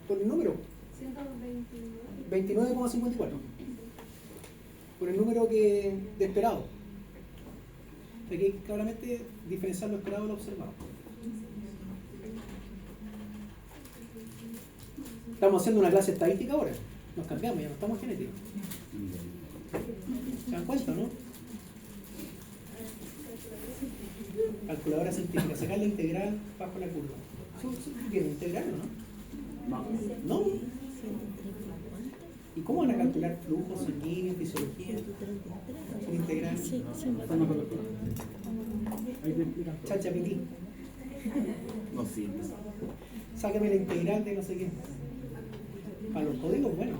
Por el número 129. 29,54. Por el número de esperado. Hay que claramente diferenciar lo esperado de lo observado. Estamos haciendo una clase estadística ahora. Nos cambiamos, ya no estamos en genética. ¿Se dan cuenta, no? Calculadora científica, sacar la integral bajo la curva. ¿Tiene integral o no? No. ¿Y cómo van a calcular flujos sanguíneos, fisiología? Sin integral. ChatGPT. No sientes. Sácame la integral de no sé qué. Para los códigos, bueno.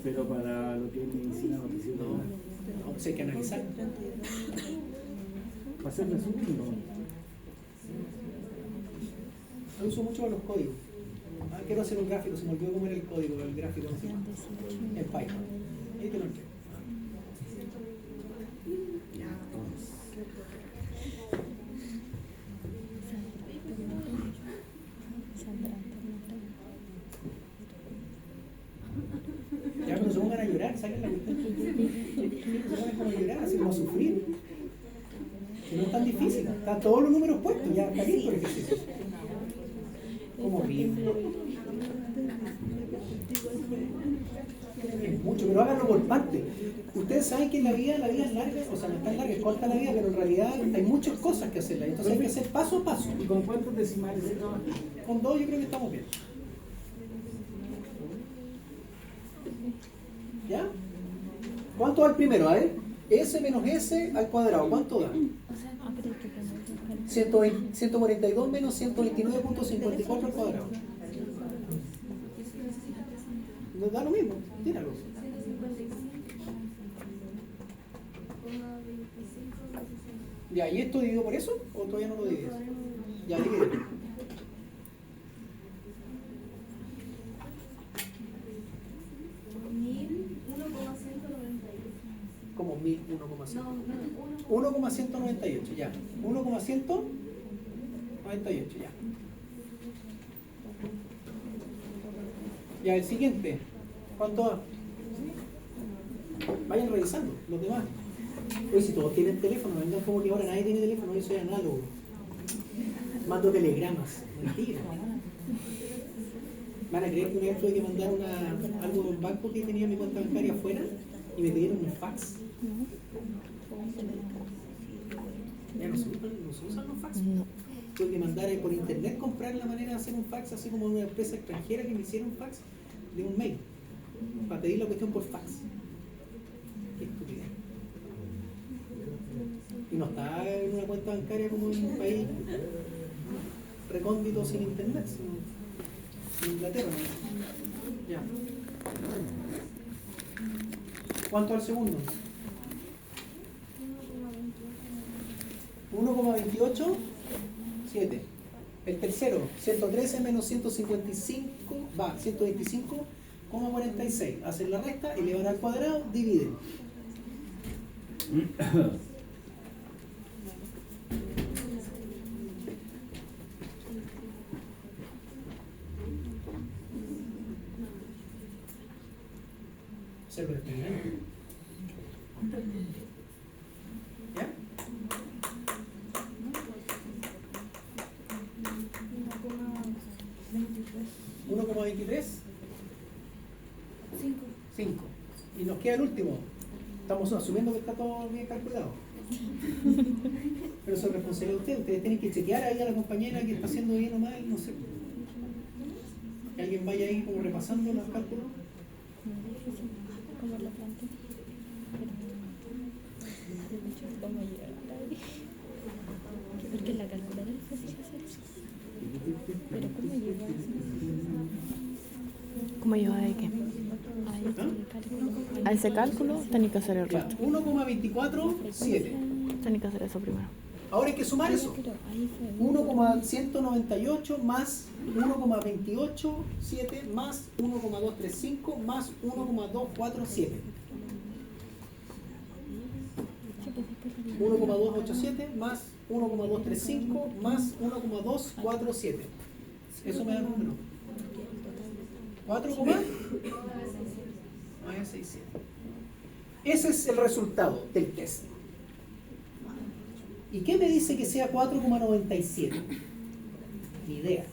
Pero para lo que es medicina no te sirve No, nada. no, pues hay que analizar. Para hacer resumen, no. Lo uso mucho para los códigos. Ah, quiero hacer un gráfico, se me olvidó cómo era el código del gráfico, no sé cuánto. En Python. Ahí te lo entrego. Ya cuando se pongan a llorar, saquen la cuestión. Se ponen como a llorar, así como a sufrir. Que no es tan difícil, están todos los números puestos, ya está listo el ejercicio. Como bien. Es mucho, pero háganlo por partes. Ustedes saben que la vida es larga, o sea, no es tan larga, es corta la vida, pero en realidad hay muchas cosas que hacerla. Entonces hay que hacer paso a paso. ¿Y con cuántos decimales se trabaja? Con 2 yo creo que estamos bien. ¿Ya? ¿Cuánto da el primero? A ver, S menos S al cuadrado, ¿cuánto da? 142 menos 129,54 al cuadrado. Nos da lo mismo, tíralo. 155,25. Ya, ¿y esto dividido por eso? ¿O todavía no lo divides? Ya, divide. Como 1000, 1,100. No, 1,198, ya. 1,198, ya. Ya, el siguiente. ¿Cuánto da? Vayan revisando los demás. Oye, si todos tienen teléfono, vengan como que ahora nadie tiene teléfono, yo soy análogo. Mando telegramas. Mentira. Van a creer que una vez tuve que mandar algo del banco que tenía mi cuenta bancaria afuera y me pidieron un fax. Ya no se usan los fax. No. Tuve que mandar por internet comprar la manera de hacer un fax, así como una empresa extranjera que me hiciera un fax de un mail para pedir la cuestión por fax. Qué estupidez. Y no está en una cuenta bancaria como en un país recóndito sin internet, sino en Inglaterra. ¿No? Ya. ¿Cuánto al segundo? 1,28, 7. El tercero, 113 menos 155, va, 125,46. Hacen la resta, elevan al cuadrado, dividen. Se lo experimento. ¿Ya? 1,23. 5. Y nos queda el último. Estamos asumiendo que está todo bien calculado. Pero eso es responsabilidad de ustedes. Ustedes tienen que chequear ahí a la compañera que está haciendo bien o mal, no sé. Que alguien vaya ahí como repasando los cálculos. Como la planta. ¿Cómo llegar ahí? Porque la calculadora es fácil hacer eso. Pero ¿cómo llegó a eso? ¿Cómo llegó a qué? A ese cálculo tenés que hacer el Ya, resto. 1,247. Tenés que hacer eso primero. Ahora hay que sumar eso. 1,198 más 1,287 más 1,235 más 1,247. 1,287 más 1,235 más 1,247. Eso me da el número. 4,967. Ese es el resultado del test. ¿Y qué me dice que sea 4,97? Ni idea.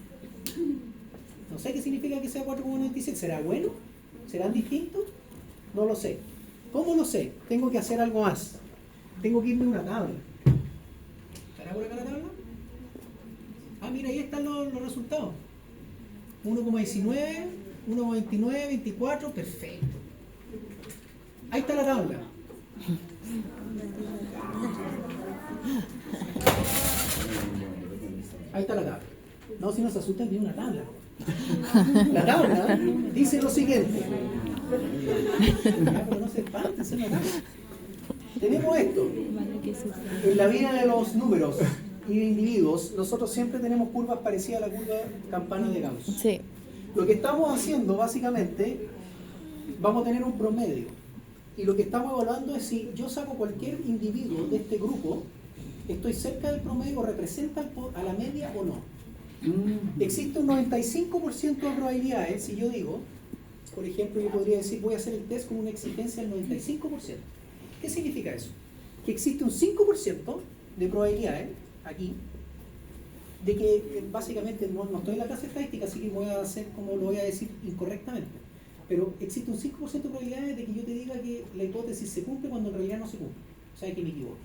No sé qué significa que sea 4,97. ¿Será bueno? ¿Serán distintos? No lo sé. ¿Cómo lo sé? Tengo que hacer algo más. Tengo que irme a una tabla. ¿Estará por acá la tabla? Ah, mira, ahí están los resultados. 1,19, 1,29, 24, perfecto. Ahí está la tabla. Ahí está la tabla. No, si no se asustan, tiene una tabla. La tabla dice lo siguiente. Ya, pero no se espanten, es una tabla. Tenemos esto. En la vida de los números y de individuos, nosotros siempre tenemos curvas parecidas a la curva campana de Gauss. Sí. Lo que estamos haciendo, básicamente, vamos a tener un promedio. Y lo que estamos evaluando es si yo saco cualquier individuo de este grupo, estoy cerca del promedio o representa a la media o no. Existe un 95% de probabilidades, si yo digo, por ejemplo, yo podría decir, voy a hacer el test con una exigencia del 95%. ¿Qué significa eso? Que existe un 5% de probabilidades, aquí, de que básicamente no estoy en la clase estadística, así que voy a hacer como lo voy a decir incorrectamente. Pero existe un 5% de probabilidades de que yo te diga que la hipótesis se cumple cuando en realidad no se cumple. O sea, que me equivoco.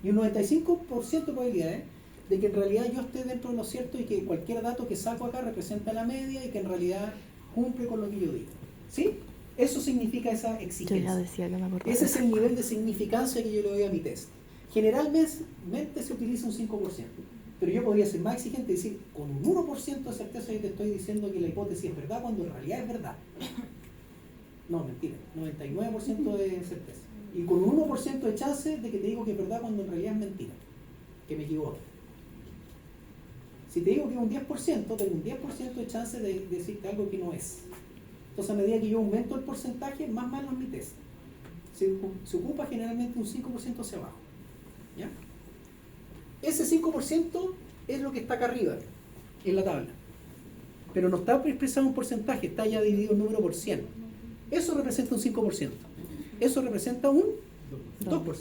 Y un 95% de probabilidades de que en realidad yo esté dentro de lo cierto y que cualquier dato que saco acá representa la media y que en realidad cumple con lo que yo digo. ¿Sí? Eso significa esa Yo exigencia. ya decía que me acordaba. Ese es el nivel de significancia que yo le doy a mi test. Generalmente se utiliza un 5%. Pero yo podría ser más exigente y decir, con un 1% de certeza yo te estoy diciendo que la hipótesis es verdad cuando en realidad es verdad. No, mentira, 99% de certeza. Y con un 1% de chance de que te digo que es verdad cuando en realidad es mentira. Que me equivoco. Si te digo que es un 10%, tengo un 10% de chance de decirte algo que no es. Entonces a medida que yo aumento el porcentaje, más malo es mi test. Se ocupa generalmente un 5% hacia abajo. ¿Ya? Ese 5% es lo que está acá arriba, en la tabla. Pero no está expresado un porcentaje, está ya dividido el número por 100. Eso representa un 5%. Eso representa un 2%,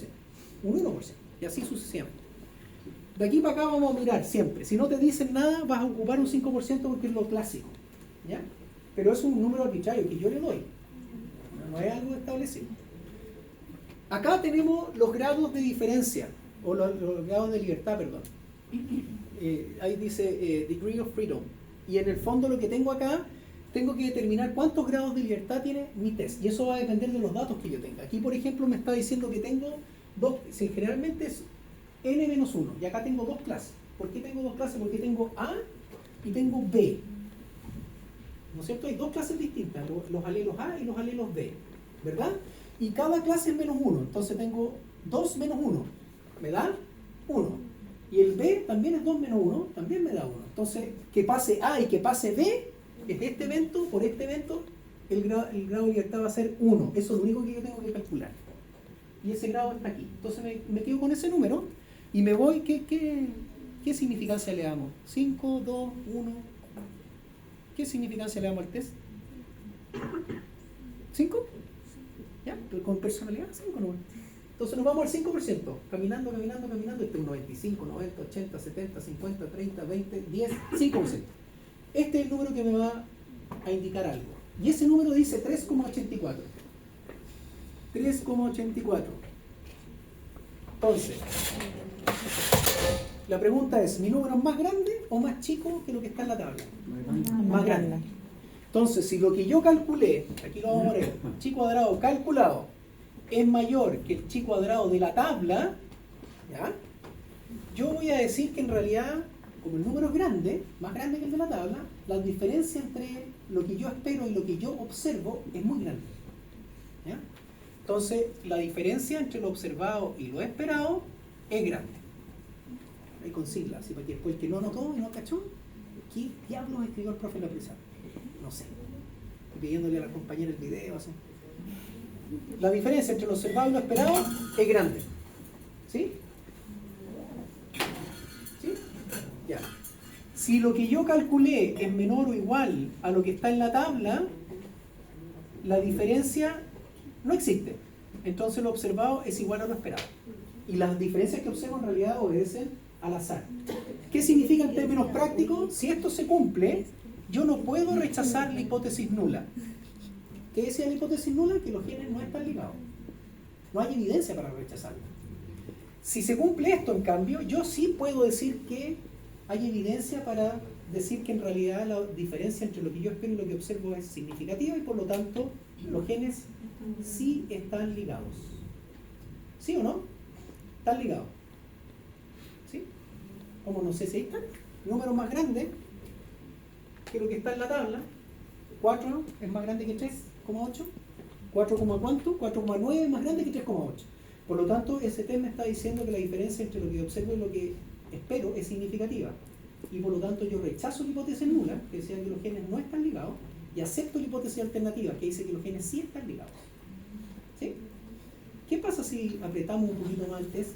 un 1%, y así sucesivamente. De aquí para acá vamos a mirar siempre. Si no te dicen nada, vas a ocupar un 5% porque es lo clásico. ¿Ya? Pero es un número arbitrario que yo le doy. No es algo establecido. Acá tenemos los grados de diferencia, o los grados de libertad, perdón. Ahí dice degree of freedom. Y en el fondo lo que tengo acá, tengo que determinar cuántos grados de libertad tiene mi test. Y eso va a depender de los datos que yo tenga. Aquí, por ejemplo, me está diciendo que tengo dos, si generalmente es n-1, y acá tengo dos clases. ¿Por qué tengo dos clases? Porque tengo A y tengo B. ¿No es cierto? Hay dos clases distintas, los alelos A y los alelos B, ¿verdad? Y cada clase es menos 1, entonces tengo 2 menos 1, me da 1. Y el B también es 2 menos 1, también me da 1. Entonces, que pase A y que pase B, es este evento, por este evento, el grado de libertad va a ser 1. Eso es lo único que yo tengo que calcular. Y ese grado está aquí. Entonces me quedo con ese número y me voy, ¿qué significancia le damos? 5, 2, 1. ¿Qué significancia le damos al test? ¿5? ¿Ya? Con personalidad, 5 no. Entonces nos vamos al 5%, caminando, este es un 95, 90, 80, 70, 50, 30, 20, 10, 5%. Este es el número que me va a indicar algo. Y ese número dice 3,84. 3,84. Entonces, la pregunta es, ¿mi número es más grande o más chico que lo que está en la tabla? Más grande. Entonces, si lo que yo calculé, aquí lo vamos a poner, chi cuadrado calculado, es mayor que el chi cuadrado de la tabla, ¿ya? Yo voy a decir que en realidad, como el número es grande, más grande que el de la tabla, la diferencia entre lo que yo espero y lo que yo observo es muy grande. ¿Ya? Entonces, la diferencia entre lo observado y lo esperado es grande. Ahí con siglas, así para que después el que no notó y no cachó, ¿qué diablos escribió el profe en la prisa? No sé. Estoy pidiéndole a la compañera el video, así. La diferencia entre lo observado y lo esperado es grande. ¿Sí? ¿Sí? Ya. Si lo que yo calculé es menor o igual a lo que está en la tabla, la diferencia no existe. Entonces lo observado es igual a lo esperado. Y las diferencias que observo en realidad obedecen al azar. ¿Qué significa en términos prácticos? Si esto se cumple, yo no puedo rechazar la hipótesis nula. ¿Qué decía la hipótesis nula? Que los genes no están ligados. No hay evidencia para rechazarlo. Si se cumple esto, en cambio, yo sí puedo decir que hay evidencia para decir que en realidad la diferencia entre lo que yo espero y lo que observo es significativa y por lo tanto los genes sí están ligados. ¿Sí o no? Están ligados. ¿Sí? Como no sé si ahí están. Número más grande que lo que está en la tabla. 4 es más grande que 3,8. 4, ¿cuánto? 4,9 es más grande que 3,8. Por lo tanto, ese test me está diciendo que la diferencia entre lo que observo y lo que espero es significativa. Y por lo tanto yo rechazo la hipótesis nula, que decía que los genes no están ligados, y acepto la hipótesis alternativa, que dice que los genes sí están ligados. ¿Sí? ¿Qué pasa si apretamos un poquito más el test?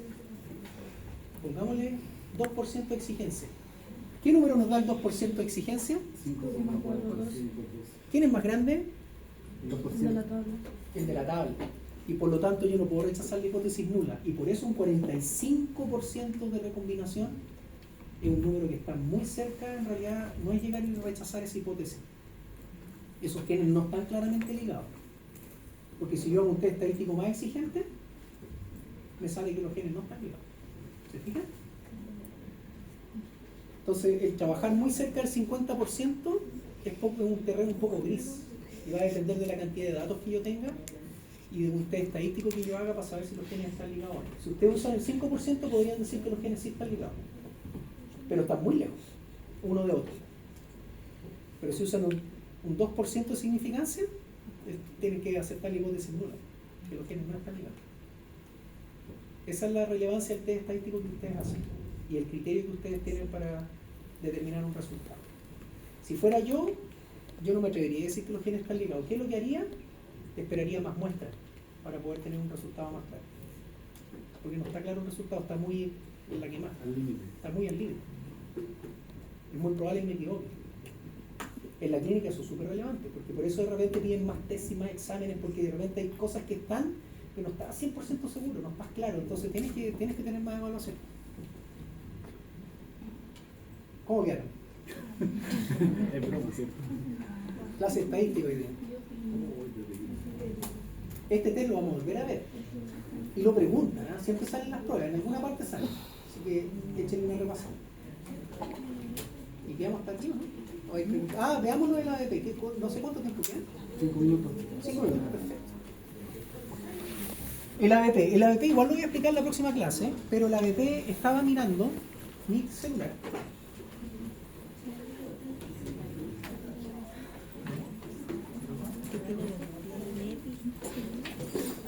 Pongámosle 2% de exigencia. ¿Qué número nos da el 2% de exigencia? 5,4. ¿Quién es más grande? El 2%. El de la tabla. Y por lo tanto yo no puedo rechazar la hipótesis nula. Y por eso un 45% de recombinación es un número que está muy cerca, en realidad no es llegar y rechazar esa hipótesis. Esos genes no están claramente ligados. Porque si yo hago un test estadístico más exigente, me sale que los genes no están ligados. ¿Se fijan? Entonces, el trabajar muy cerca del 50% es un terreno un poco gris. Y va a depender de la cantidad de datos que yo tenga y de un test estadístico que yo haga para saber si los genes están ligados o no. Si ustedes usan el 5%, podrían decir que los genes sí están ligados. Pero están muy lejos, uno de otro. Pero si usan un 2% de significancia, tienen que aceptar la hipótesis nula, que los genes no están ligados. Esa es la relevancia del test estadístico que ustedes hacen y el criterio que ustedes tienen para determinar un resultado. Si fuera yo no me atrevería a decir que los genes están ligados. ¿Qué es lo que haría? Esperaría más muestras para poder tener un resultado más claro. Porque no está claro el resultado, está muy en la quemada. Al límite. Está muy al límite. Es muy probable que me equivoque. En la clínica eso es súper relevante, porque por eso de repente piden más test y más exámenes, porque de repente hay cosas que están, que no estás 100% seguro, no estás claro, entonces tienes que tener más evaluación. ¿Cómo quedaron? Es broma, ¿cierto? Clase estadística hoy día. Este test lo vamos a volver a ver. Y lo preguntan, ¿eh? Siempre salen las pruebas, en alguna parte salen. Así que échenle una repasada. Y quedamos hasta aquí, ¿no? Veamos lo de la ADP. No sé cuánto tiempo queda. 5 minutos. 5 minutos, perfecto. El ABP igual lo voy a explicar en la próxima clase, pero el ABP estaba mirando mi celular.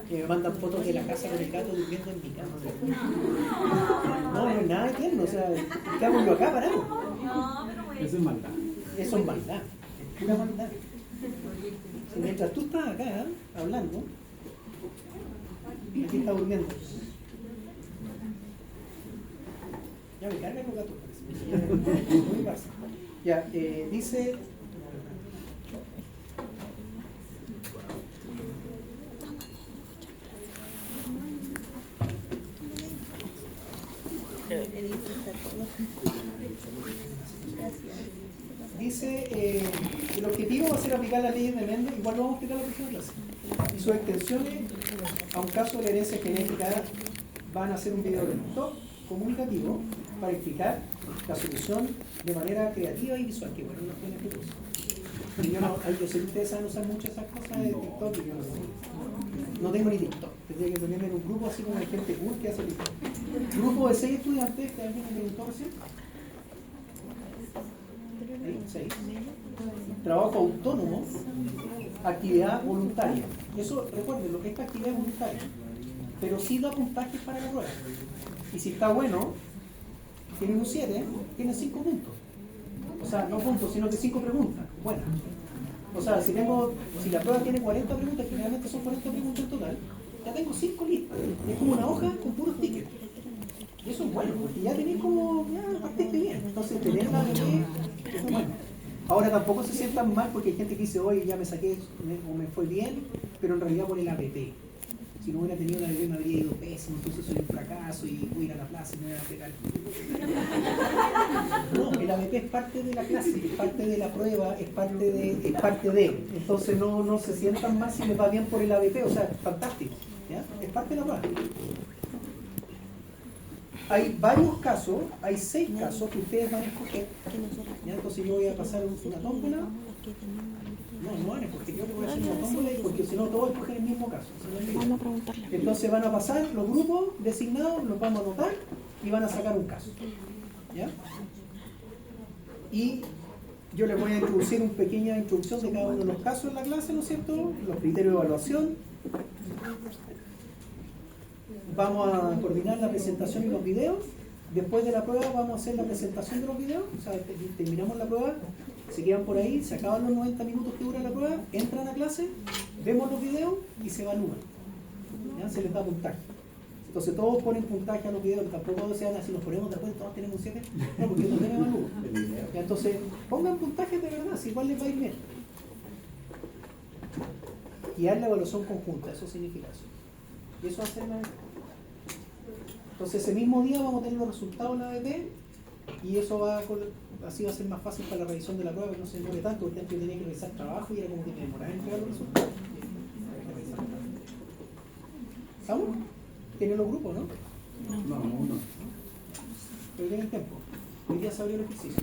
Que me mandan fotos de la casa con el gato durmiendo en mi cama. No es nada de tierno, o sea, ¿qué hago yo acá parado? Eso es maldad. Eso es maldad, es pura maldad. Si mientras tú estás acá hablando, aquí está durmiendo. Ya me cargan los gatos, parece. Muy fácil. Ya, dice. Dice, el objetivo va a ser aplicar las leyes de Mendel, igual lo vamos a explicar en la próxima clase. Y sus extensiones a un caso de la herencia genética van a hacer un video comunicativo para explicar la solución de manera creativa y visual, que bueno, no tiene que usar. Yo sé que ustedes saben usar muchas esas cosas de TikTok y yo no tengo ni TikTok. Tendría que ponerme en un grupo así como hay gente cool que hace TikTok. Grupo de 6 estudiantes, que alguien me preguntó recién. Ahí, 6. Trabajo autónomo, actividad voluntaria. Eso, recuérdenlo, esta actividad es voluntaria, pero sí da puntajes para la prueba. Y si está bueno, tienen un 7, tienen 5 puntos. O sea, no puntos, sino que 5 preguntas. Buenas. O sea, si la prueba tiene 40 preguntas, generalmente son 40 preguntas en total, ya tengo 5 listas. Es como una hoja con puros tickets. Y eso es bueno, porque ya tenéis como, ya partiste bien. Entonces, tener la bebé, eso es bueno. Ahora tampoco se sientan mal porque hay gente que dice, oye, ya me saqué, o me fue bien, pero en realidad por el APP. Si no hubiera tenido la bebé me habría ido pésimo, entonces soy un fracaso y voy a ir a la plaza y me voy a pegar. No, el APP es parte de la clase, es parte de la prueba, es parte de. Entonces no se sientan mal si les va bien por el APP, o sea, fantástico, ¿ya? Es parte de la prueba. Hay varios casos, hay 6 casos que ustedes van a escoger. ¿Ya? Entonces yo voy a pasar una tómbola. No van a escoger, yo les voy a hacer una tómbola porque si no todos escogen el mismo caso. Vamos a preguntarle. Entonces van a pasar los grupos designados, los vamos a anotar y van a sacar un caso. ¿Ya? Y yo les voy a introducir una pequeña introducción de cada uno de los casos en la clase, ¿no es cierto? Los criterios de evaluación. Vamos a coordinar la presentación y los videos. Después de la prueba vamos a hacer la presentación de los videos. O sea, terminamos la prueba, se quedan por ahí, se acaban los 90 minutos que dura la prueba, entran a clase, vemos los videos y se evalúan. ¿Ya? Se les da puntaje. Entonces todos ponen puntaje a los videos, tampoco se van así, nos ponemos de acuerdo, todos tenemos un 7. No, porque yo también evalúo. ¿Ya? Entonces pongan puntajes de verdad, si igual les va a ir bien. Guiar la evaluación conjunta, eso significa eso. Y eso hace la... Entonces ese mismo día vamos a tener los resultados en la ABP y eso así va a ser más fácil para la revisión de la prueba, que no se demore tanto, porque antes yo tenía que revisar trabajo y era como que me demoraba en entregar los resultados. ¿Estamos? ¿Tienen los grupos, no? No. Pero tienen tiempo. Hoy día se abrió el ejercicio.